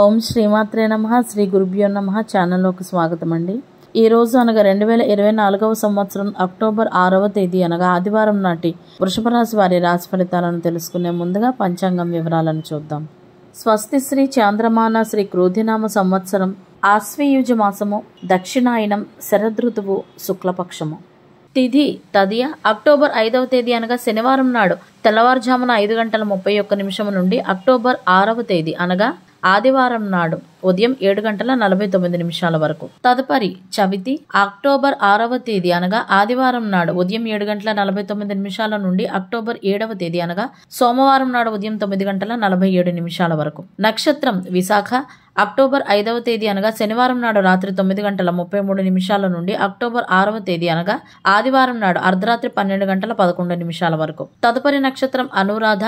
ఓం శ్రీమాత్రే నమః శ్రీ గురుభ్యో నమః ఛానల్లోకి స్వాగతం అండి. ఈ రోజు అనగా 2024వ సంవత్సరం అక్టోబర్ 6వ తేదీ అనగా ఆదివారం నాటి వృషభ రాశి వారి రాశి ఫలితాలను తెలుసుకునే ముందుగా పంచాంగం వివరాలను చూద్దాం. స్వస్తి శ్రీ చాంద్రమాన శ్రీ క్రోధినామ సంవత్సరం ఆశ్వయుజ మాసము దక్షిణాయనం శరదృతువు శుక్లపక్షము. తిథి తదియ అక్టోబర్ 5వ తేదీ అనగా శనివారం నాడు తెల్లవారుజామున 5:31 నుండి అక్టోబర్ 6వ తేదీ అనగా ఆదివారం నాడు ఉదయం 7:49 వరకు. తదుపరి చవితి అక్టోబర్ 6వ తేదీ అనగా ఆదివారం నాడు ఉదయం 7:49 నుండి అక్టోబర్ 7వ తేదీ అనగా సోమవారం నాడు ఉదయం 9:47 వరకు. నక్షత్రం విశాఖ అక్టోబర్ 5వ తేదీ అనగా శనివారం నాడు రాత్రి 9:33 నుండి అక్టోబర్ 6వ తేదీ అనగా ఆదివారం నాడు అర్ధరాత్రి 12:11 వరకు. తదుపరి నక్షత్రం అనురాధ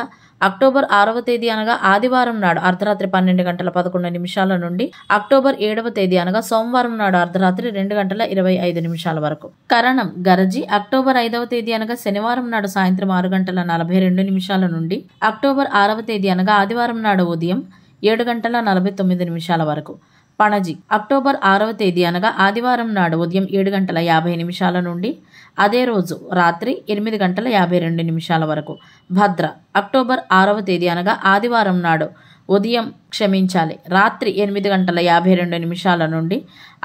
అక్టోబర్ 6వ తేదీ అనగా ఆదివారం నాడు అర్ధరాత్రి 12:11 నుండి అక్టోబర్ 7వ తేదీ అనగా సోమవారం నాడు అర్ధరాత్రి 2:25 వరకు. కరణం గరజి అక్టోబర్ 5వ తేదీ అనగా శనివారం నాడు సాయంత్రం 6:42 నుండి అక్టోబర్ 6వ తేదీ అనగా ఆదివారం నాడు ఉదయం 7:49 వరకు. పణజి అక్టోబర్ 6వ తేదీ అనగా ఆదివారం నాడు ఉదయం 7:50 నుండి అదే రోజు రాత్రి 8:52 వరకు. భద్ర అక్టోబర్ 6వ తేదీ అనగా ఆదివారం నాడు రాత్రి 8:52 నుండి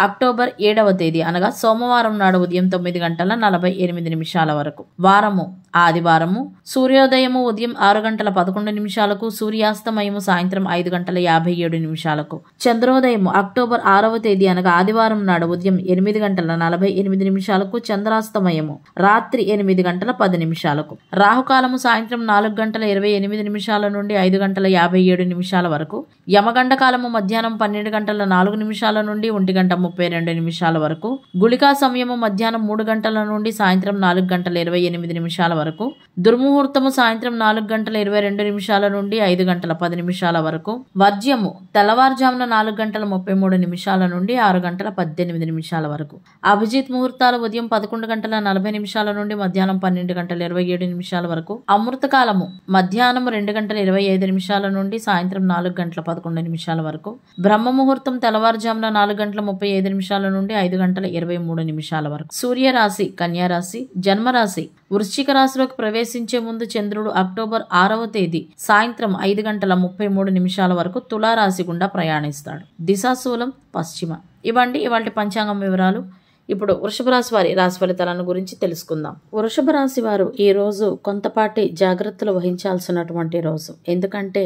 అక్టోబర్ 7వ తేదీ అనగా సోమవారం నాడు ఉదయం 9:48 వరకు. వారము ఆదివారము సూర్యోదయము ఉదయం 6:11 సూర్యాస్తమయము సాయంత్రం 5:57 చంద్రోదయము అక్టోబర్ 6వ తేదీ అనగా ఆదివారం నాడు ఉదయం 8:48 చంద్రాస్తమయము రాత్రి 8:10 రాహుకాలము సాయంత్రం 4:28 నుండి 5:57 వరకు. యమగండ కాలము మధ్యాహ్నం 12:04 నుండి 1:32 వరకు. గుళికా సమయము మధ్యాహ్నం 3 గంటల నుండి సాయంత్రం 4:28 వరకు. దుర్ముహూర్తము సాయంత్రం 4:22 నుండి 5:10 వరకు. వర్జ్యము తెల్లవారుజామున 4:33 నుండి 6:18 వరకు. అభిజిత్ ముహూర్తాలు ఉదయం 11:40 నుండి మధ్యాహ్నం 12:27 వరకు. అమృత కాలము మధ్యాహ్నం 2:25 నుండి సాయంత్రం 4:11 వరకు. బ్రహ్మ ముహూర్తం తెల్లవారుజామున 4:35 నుండి 5:23 వరకు. సూర్యరాశి కన్యారాశి. జన్మరాశి వృశ్చిక రాశిలోకి ప్రవేశించే ముందు చంద్రుడు అక్టోబర్ 6వ తేదీ సాయంత్రం 5:33 వరకు తులారాశి గుండా ప్రయాణిస్తాడు. దిశాశూలం పశ్చిమ. ఇవ్వండి ఇవాళ పంచాంగం వివరాలు. ఇప్పుడు వృషభ రాశి వారి రాశి ఫలితాలను గురించి తెలుసుకుందాం. వృషభ రాశి వారు ఈ రోజు కొంతపాటి జాగ్రత్తలు వహించాల్సినటువంటి రోజు. ఎందుకంటే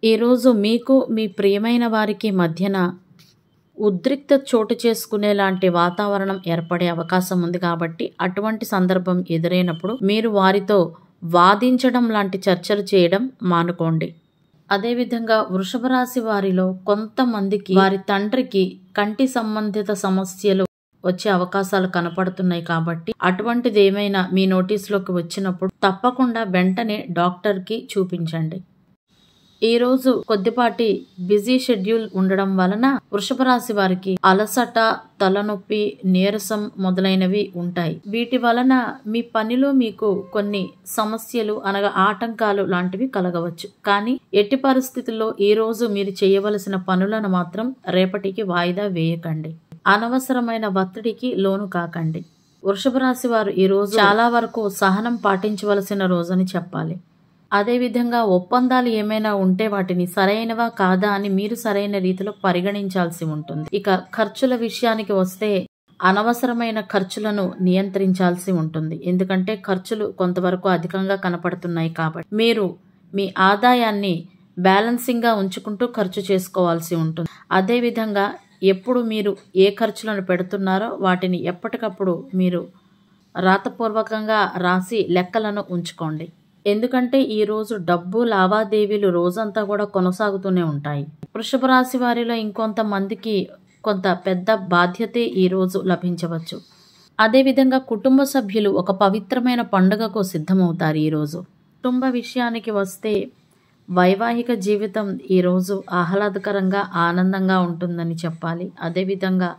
ఈ రోజు మీకు మీ ప్రియమైన వారికి మధ్యన ఉద్రిక్త చోటు చేసుకునే లాంటి వాతావరణం ఏర్పడే అవకాశం ఉంది. కాబట్టి అటువంటి సందర్భం ఎదురైనప్పుడు మీరు వారితో వాదించడం లాంటి చర్చలు చేయడం మానుకోండి. అదేవిధంగా వృషభ రాశి వారిలో కొంతమందికి వారి తండ్రికి కంటి సంబంధిత సమస్యలు వచ్చే అవకాశాలు కనపడుతున్నాయి. కాబట్టి అటువంటిది ఏమైనా మీ నోటీసులోకి వచ్చినప్పుడు తప్పకుండా వెంటనే డాక్టర్కి చూపించండి. ఈ రోజు కొద్దిపాటి బిజీ షెడ్యూల్ ఉండడం వలన వృషభ రాశి వారికి అలసట, తలనొప్పి, నీరసం మొదలైనవి ఉంటాయి. వీటి వలన మీ పనిలో మీకు కొన్ని సమస్యలు అనగా ఆటంకాలు లాంటివి కలగవచ్చు. కానీ ఎట్టి పరిస్థితుల్లో ఈ రోజు మీరు చేయవలసిన పనులను మాత్రం రేపటికి వాయిదా వేయకండి. అనవసరమైన ఒత్తిడికి లోను కాకండి. వృషభ రాశి వారు ఈ రోజు చాలా వరకు సహనం పాటించవలసిన రోజని చెప్పాలి. అదేవిధంగా ఒప్పందాలు ఏమైనా ఉంటే వాటిని సరైనవా కాదా అని మీరు సరైన రీతిలో పరిగణించాల్సి ఉంటుంది. ఇక ఖర్చుల విషయానికి వస్తే అనవసరమైన ఖర్చులను నియంత్రించాల్సి ఉంటుంది. ఎందుకంటే ఖర్చులు కొంతవరకు అధికంగా కనపడుతున్నాయి. కాబట్టి మీరు మీ ఆదాయాన్ని బ్యాలెన్సింగ్గా ఉంచుకుంటూ ఖర్చు చేసుకోవాల్సి ఉంటుంది. అదేవిధంగా ఎప్పుడు మీరు ఏ ఖర్చులను పెడుతున్నారో వాటిని ఎప్పటికప్పుడు మీరు రాతపూర్వకంగా రాసి లెక్కలను ఉంచుకోండి. ఎందుకంటే ఈ రోజు డబ్బు లావాదేవీలు రోజంతా కూడా కొనసాగుతూనే ఉంటాయి. వృషభ రాశి వారిలో ఇంకొంతమందికి కొంత పెద్ద బాధ్యతే ఈ రోజు లభించవచ్చు. అదేవిధంగా కుటుంబ సభ్యులు ఒక పవిత్రమైన పండుగకు సిద్ధమవుతారు. ఈరోజు కుటుంబ విషయానికి వస్తే వైవాహిక జీవితం ఈరోజు ఆహ్లాదకరంగా ఆనందంగా ఉంటుందని చెప్పాలి. అదేవిధంగా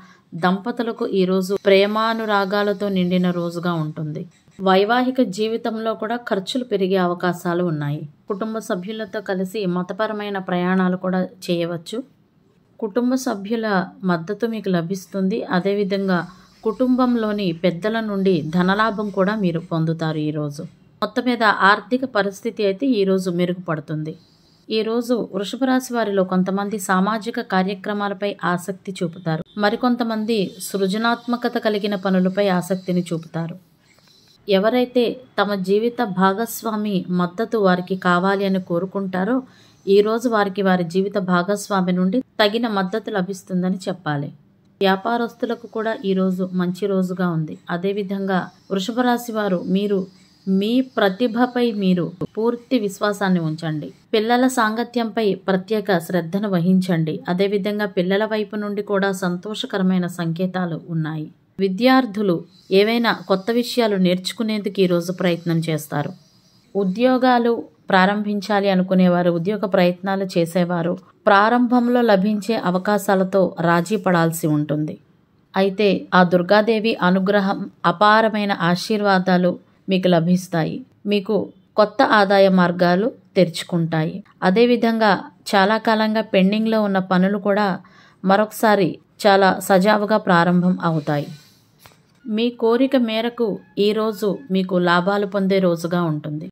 దంపతులకు ఈరోజు ప్రేమానురాగాలతో నిండిన రోజుగా ఉంటుంది. వైవాహిక జీవితంలో కూడా ఖర్చులు పెరిగే అవకాశాలు ఉన్నాయి. కుటుంబ సభ్యులతో కలిసి మతపరమైన ప్రయాణాలు కూడా చేయవచ్చు. కుటుంబ సభ్యుల మద్దతు మీకు లభిస్తుంది. అదేవిధంగా కుటుంబంలోని పెద్దల నుండి ధనలాభం కూడా మీరు పొందుతారు. ఈరోజు మొత్తం మీద ఆర్థిక పరిస్థితి అయితే ఈరోజు మెరుగుపడుతుంది. ఈరోజు వృషభ రాశి వారిలో కొంతమంది సామాజిక కార్యక్రమాలపై ఆసక్తి చూపుతారు. మరికొంతమంది సృజనాత్మకత కలిగిన పనులపై ఆసక్తిని చూపుతారు. ఎవరైతే తమ జీవిత భాగస్వామి మద్దతు వారికి కావాలి అని కోరుకుంటారో ఈరోజు వారికి వారి జీవిత భాగస్వామి నుండి తగిన మద్దతు లభిస్తుందని చెప్పాలి. వ్యాపారస్తులకు కూడా ఈరోజు మంచి రోజుగా ఉంది. అదేవిధంగా వృషభ రాశి వారు మీరు మీ ప్రతిభపై మీరు పూర్తి విశ్వాసాన్ని ఉంచండి. పిల్లల సాంగత్యంపై ప్రత్యేక శ్రద్ధను వహించండి. అదేవిధంగా పిల్లల వైపు నుండి కూడా సంతోషకరమైన సంకేతాలు ఉన్నాయి. విద్యార్థులు ఏవైనా కొత్త విషయాలు నేర్చుకునేందుకు ఈరోజు ప్రయత్నం చేస్తారు. ఉద్యోగాలు ప్రారంభించాలి అనుకునేవారు, ఉద్యోగ ప్రయత్నాలు చేసేవారు ప్రారంభంలో లభించే అవకాశాలతో రాజీ పడాల్సి ఉంటుంది. అయితే ఆ దుర్గాదేవి అనుగ్రహం, అపారమైన ఆశీర్వాదాలు మీకు లభిస్తాయి. మీకు కొత్త ఆదాయ మార్గాలు తెరుచుకుంటాయి. అదేవిధంగా చాలా కాలంగా పెండింగ్లో ఉన్న పనులు కూడా మరొకసారి చాలా సజావుగా ప్రారంభం అవుతాయి. మీ కోరిక మేరకు ఈరోజు మీకు లాభాలు పొందే రోజుగా ఉంటుంది.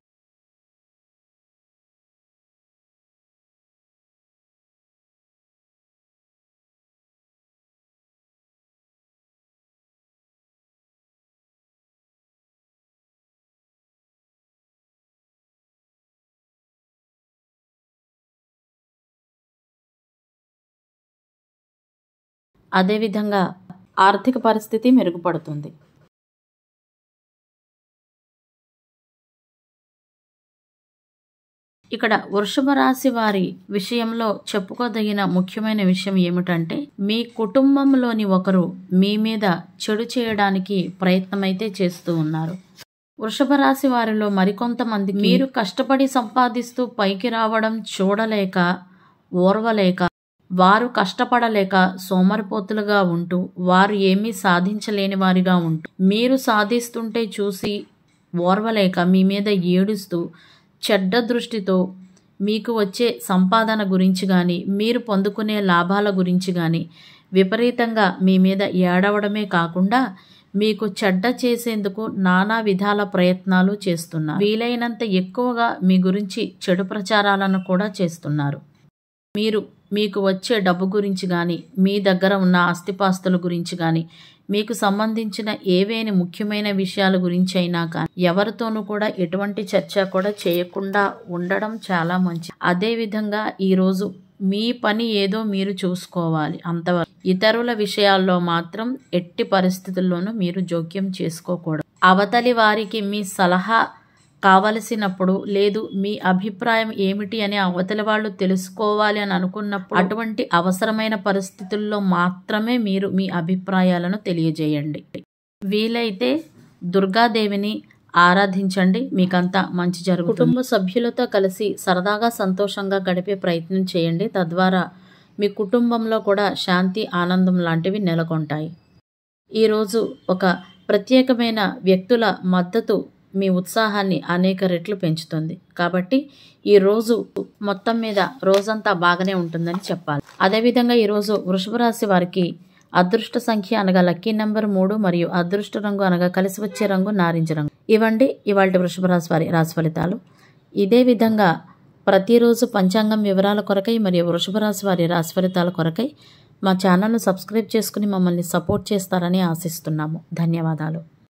అదేవిధంగా ఆర్థిక పరిస్థితి మెరుగుపడుతుంది. ఇక్కడ వృషభ రాశి వారి విషయంలో చెప్పుకోదగిన ముఖ్యమైన విషయం ఏమిటంటే మీ కుటుంబంలోని ఒకరు మీ మీద చెడు చేయడానికి ప్రయత్నమైతే చేస్తూ ఉన్నారు. వృషభ రాశి వారిలో మరికొంతమంది మీరు కష్టపడి సంపాదిస్తూ పైకి రావడం చూడలేక, ఓర్వలేక, వారు కష్టపడలేక సోమరిపోతులుగా ఉంటూ వారు ఏమీ సాధించలేని వారిగా ఉంటూ మీరు సాధిస్తుంటే చూసి ఓర్వలేక మీ మీద ఏడుస్తూ చెడ్డ దృష్టితో మీకు వచ్చే సంపాదన గురించి కానీ మీరు పొందుకునే లాభాల గురించి కానీ విపరీతంగా మీ మీద ఏడవడమే కాకుండా మీకు చెడ్డ చేసేందుకు నానా విధాల ప్రయత్నాలు చేస్తున్నారు. వీలైనంత ఎక్కువగా మీ గురించి చెడు ప్రచారాలను కూడా చేస్తున్నారు. మీకు వచ్చే డబ్బు గురించి కానీ మీ దగ్గర ఉన్న ఆస్తిపాస్తుల గురించి కానీ మీకు సంబంధించిన ఏవేని ముఖ్యమైన విషయాల గురించి అయినా కానీ ఎవరితోనూ కూడా ఎటువంటి చర్చ కూడా చేయకుండా ఉండడం చాలా మంచిది. అదేవిధంగా ఈరోజు మీ పని ఏదో మీరు చూసుకోవాలి అంతవరకు. ఇతరుల విషయాల్లో మాత్రం ఎట్టి పరిస్థితుల్లోనూ మీరు జోక్యం చేసుకోకూడదు. అవతలి వారికి మీ సలహా కావలసినప్పుడు లేదు మీ అభిప్రాయం ఏమిటి అని అవతలి వాళ్ళు తెలుసుకోవాలి అని అనుకున్నప్పుడు అటువంటి అవసరమైన పరిస్థితుల్లో మాత్రమే మీరు మీ అభిప్రాయాలను తెలియజేయండి. వీలైతే దుర్గాదేవిని ఆరాధించండి, మీకంతా మంచి జరుగుతుంది. కుటుంబ సభ్యులతో కలిసి సరదాగా సంతోషంగా గడిపే ప్రయత్నం చేయండి. తద్వారా మీ కుటుంబంలో కూడా శాంతి, ఆనందం లాంటివి నెలకొంటాయి. ఈరోజు ఒక ప్రత్యేకమైన వ్యక్తుల మద్దతు మీ ఉత్సాహాన్ని అనేక రెట్లు పెంచుతుంది. కాబట్టి ఈరోజు మొత్తం మీద రోజంతా బాగానే ఉంటుందని చెప్పాలి. అదేవిధంగా ఈరోజు వృషభ రాశి వారికి అదృష్ట సంఖ్య అనగా లక్కీ నెంబర్ 3 మరియు అదృష్ట రంగు అనగా కలిసి వచ్చే రంగు నారింజ రంగు. ఇవండి ఇవాళ వృషభ రాశి వారి రాశి ఫలితాలు. ఇదే విధంగా ప్రతిరోజు పంచాంగం వివరాల కొరకై మరియు వృషభ రాశి వారి రాశి ఫలితాల కొరకై మా ఛానల్ను సబ్స్క్రైబ్ చేసుకుని మమ్మల్ని సపోర్ట్ చేస్తారని ఆశిస్తున్నాము. ధన్యవాదాలు.